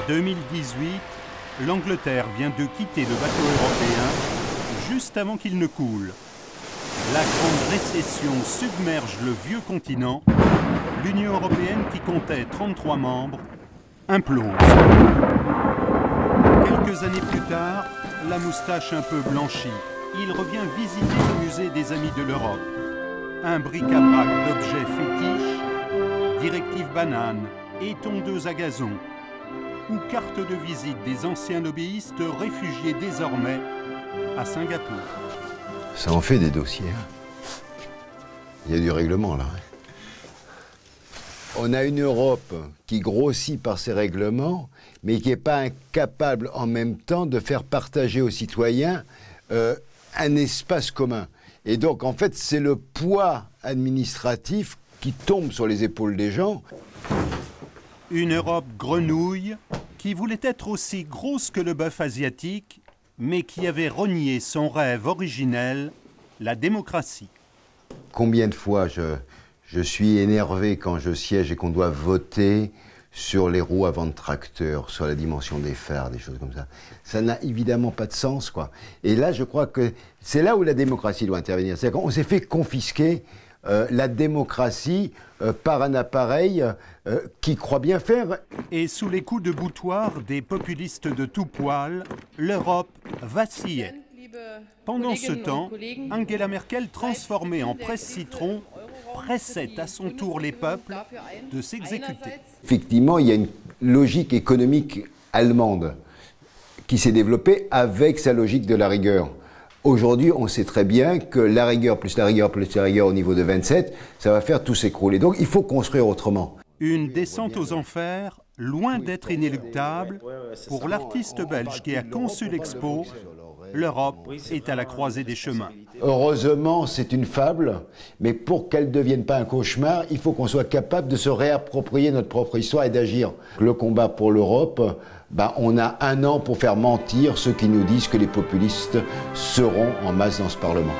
2018, l'Angleterre vient de quitter le bateau européen juste avant qu'il ne coule. La grande récession submerge le vieux continent. L'Union européenne, qui comptait 33 membres, implose. Quelques années plus tard, la moustache un peu blanchie, il revient visiter le musée des Amis de l'Europe. Un bric-à-brac d'objets fétiches, directives bananes et tondeuses à gazon, ou carte de visite des anciens lobbyistes réfugiés désormais à Singapour. Ça en fait des dossiers. Il y a du règlement là. On a une Europe qui grossit par ses règlements, mais qui n'est pas incapable en même temps de faire partager aux citoyens un espace commun. Et donc en fait c'est le poids administratif qui tombe sur les épaules des gens. Une Europe grenouille qui voulait être aussi grosse que le bœuf asiatique, mais qui avait renié son rêve originel, la démocratie. Combien de fois je suis énervé quand je siège et qu'on doit voter sur les roues avant de tracteur, sur la dimension des phares, des choses comme ça. Ça n'a évidemment pas de sens, quoi. Et là, je crois que c'est là où la démocratie doit intervenir. C'est-à-dire qu'on s'est fait confisquer la démocratie par un appareil qui croit bien faire. Et sous les coups de boutoir des populistes de tout poil, l'Europe vacillait. Pendant ce temps, Angela Merkel, transformée en presse-citron, pressait à son tour les peuples de s'exécuter. Effectivement, il y a une logique économique allemande qui s'est développée avec sa logique de la rigueur. Aujourd'hui, on sait très bien que la rigueur plus la rigueur plus la rigueur au niveau de 27, ça va faire tout s'écrouler. Donc il faut construire autrement. Une descente aux enfers, loin d'être inéluctable, pour l'artiste belge qui a conçu l'Expo, l'Europe est à la croisée des chemins. Heureusement, c'est une fable, mais pour qu'elle ne devienne pas un cauchemar, il faut qu'on soit capable de se réapproprier notre propre histoire et d'agir. Le combat pour l'Europe, on a 1 an pour faire mentir ceux qui nous disent que les populistes seront en masse dans ce Parlement.